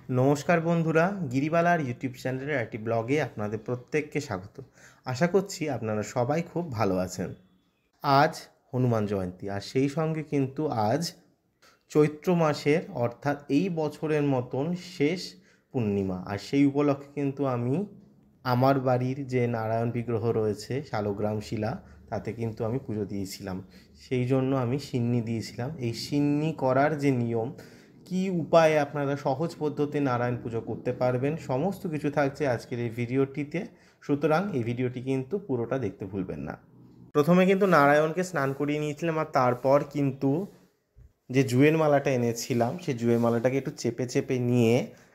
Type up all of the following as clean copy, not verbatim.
নমস্কার বন্ধুরা, গিরিবালার ইউটিউব চ্যানেলের একটি ব্লগে আপনাদের প্রত্যেককে স্বাগত। আশা করছি আপনারা সবাই খুব ভালো আছেন। আজ হনুমান জয়ন্তী, আর সেই সঙ্গে কিন্তু আজ চৈত্র মাসের অর্থাৎ এই বছরের মতন শেষ পূর্ণিমা। আর সেই উপলক্ষে কিন্তু আমি আমার বাড়ির যে নারায়ণ বিগ্রহ রয়েছে শালগ্রাম শিলা, তাতে কিন্তু আমি পুজো দিয়েছিলাম। সেই জন্য আমি সিন্নি দিয়েছিলাম। এই সিন্নি করার যে নিয়ম, কি উপায়ে আপনারা সহজ পদ্ধতি নারায়ণ পুজো করতে পারবেন, সমস্ত কিছু থাকছে আজকের এই ভিডিওটিতে। সুতরাং এই ভিডিওটি কিন্তু পুরোটা দেখতে ভুলবেন না। প্রথমে কিন্তু নারায়ণকে স্নান করিয়ে নিয়েছিলাম, আর তারপর কিন্তু যে জুঁয়ের মালাটা এনেছিলাম সেই জুঁয়ের মালাটাকে একটু চেপে চেপে নিয়ে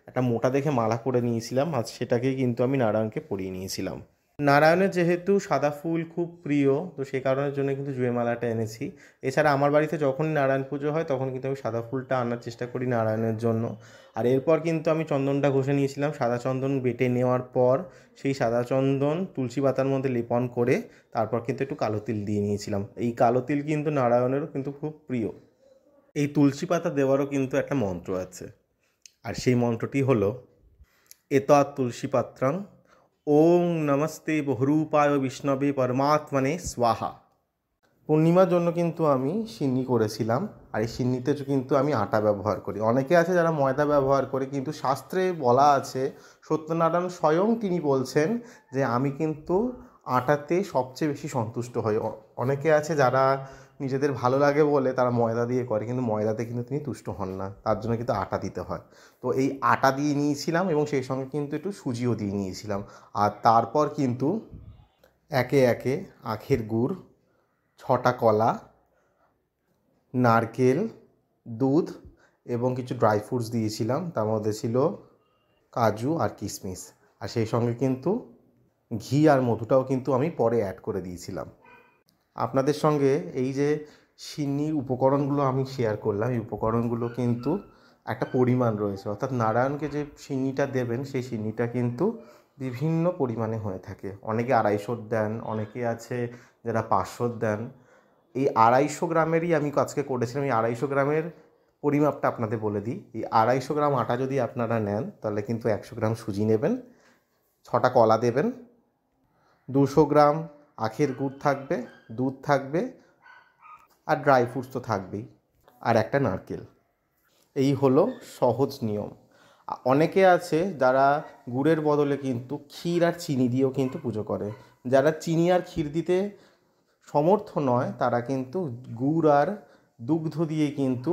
একটা মোটা দেখে মালা করে নিয়েছিলাম, আর সেটাকেই কিন্তু আমি নারায়ণকে পরিয়ে নিয়েছিলাম। নারায়ণের যেহেতু সাদা ফুল খুব প্রিয়, তো সে কারণের জন্য কিন্তু জুঁয়ে মালাটা এনেছি। এছাড়া আমার বাড়িতে যখনই নারায়ণ পুজো হয় তখন কিন্তু আমি সাদা ফুলটা আনার চেষ্টা করি নারায়ণের জন্য। আর এরপর কিন্তু আমি চন্দনটা ঘষে নিয়েছিলাম। সাদা চন্দন বেটে নেওয়ার পর সেই সাদা চন্দন তুলসী পাতার মধ্যে লেপন করে তারপর কিন্তু একটু কালো তিল দিয়ে নিয়েছিলাম। এই কালো তিল কিন্তু নারায়ণেরও কিন্তু খুব প্রিয়। এই তুলসী পাতা দেওয়ারও কিন্তু একটা মন্ত্র আছে, আর সেই মন্ত্রটি হলো এতৎ তুলসী পাত্রং ওং নমস্তে বহুরূপায় বিষ্ণবে পরমাত্মনে স্বাহা। পূর্ণিমার জন্য কিন্তু আমি সিন্নি করেছিলাম, আর এই সিন্নিতে কিন্তু আমি আটা ব্যবহার করি। অনেকে আছে যারা ময়দা ব্যবহার করে, কিন্তু শাস্ত্রে বলা আছে, সত্যনারায়ণ স্বয়ং তিনি বলছেন যে আমি কিন্তু আটাতে সবচেয়ে বেশি সন্তুষ্ট হই। অনেকে আছে যারা নিজেদের ভালো লাগে বলে তারা ময়দা দিয়ে করে, কিন্তু ময়দাতে কিন্তু তিনি তুষ্ট হন না, তার জন্য কিন্তু আটা দিতে হয়। তো এই আটা দিয়ে নিয়েছিলাম এবং সেই সঙ্গে কিন্তু একটু সুজিও দিয়ে নিয়েছিলাম। আর তারপর কিন্তু একে একে আখের গুড়, 6টা কলা, নারকেল, দুধ এবং কিছু ড্রাই ফ্রুটস দিয়েছিলাম। তার মধ্যে ছিল কাজু আর কিশমিশ। আর সেই সঙ্গে কিন্তু ঘি আর মধুটাও কিন্তু আমি পরে অ্যাড করে দিয়েছিলাম। আপনাদের সঙ্গে এই যে সিন্নির উপকরণগুলো আমি শেয়ার করলাম, এই উপকরণগুলো কিন্তু একটা পরিমাণ রয়েছে, অর্থাৎ নারায়ণকে যে সিন্নিটা দেবেন সেই সিন্নিটা কিন্তু বিভিন্ন পরিমাণে হয়ে থাকে। অনেকে 250 দেন, অনেকে আছে যারা 500 দেন। এই 250 গ্রামেরই আমি আজকে করেছিলাম। এই 250 গ্রামের পরিমাপটা আপনাদের বলে দিই। এই 250 গ্রাম আটা যদি আপনারা নেন তাহলে কিন্তু 100 গ্রাম সুজি নেবেন, 6টা কলা দেবেন, 200 গ্রাম আখের গুড় থাকবে, দুধ থাকবে, আর ড্রাই ফ্রুটস তো থাকবেই, আর একটা নারকেল। এই হলো সহজ নিয়ম। অনেকে আছে যারা গুড়ের বদলে কিন্তু ক্ষীর আর চিনি দিয়েও কিন্তু পুজো করে। যারা চিনি আর ক্ষীর দিতে সমর্থ নয় তারা কিন্তু গুড় আর দুগ্ধ দিয়ে কিন্তু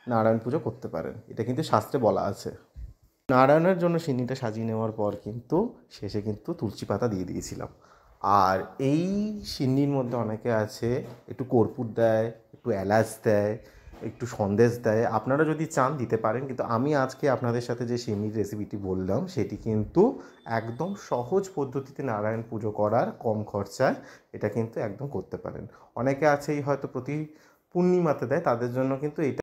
নারায়ণ পুজো করতে পারেন। এটা কিন্তু শাস্ত্রে বলা আছে। নারায়ণের জন্য সিন্নিটা সাজিয়ে নেওয়ার পর কিন্তু শেষে কিন্তু তুলসী পাতা দিয়ে দিয়েছিলাম। আর এই সিন্নির মধ্যে অনেকে আছে একটু কর্পূর দেয়, একটু এলাচ দেয়, একটু সন্দেশ দেয়। আপনারা যদি চান দিতে পারেন, কিন্তু আমি আজকে আপনাদের সাথে যে সিন্নির রেসিপিটি বললাম সেটি কিন্তু একদম সহজ পদ্ধতিতে নারায়ণ পুজো করার, কম খরচায় এটা কিন্তু একদম করতে পারেন। অনেকে আছে এই হয়তো প্রতি পূর্ণিমাতে দেয়, তাদের জন্য কিন্তু এটা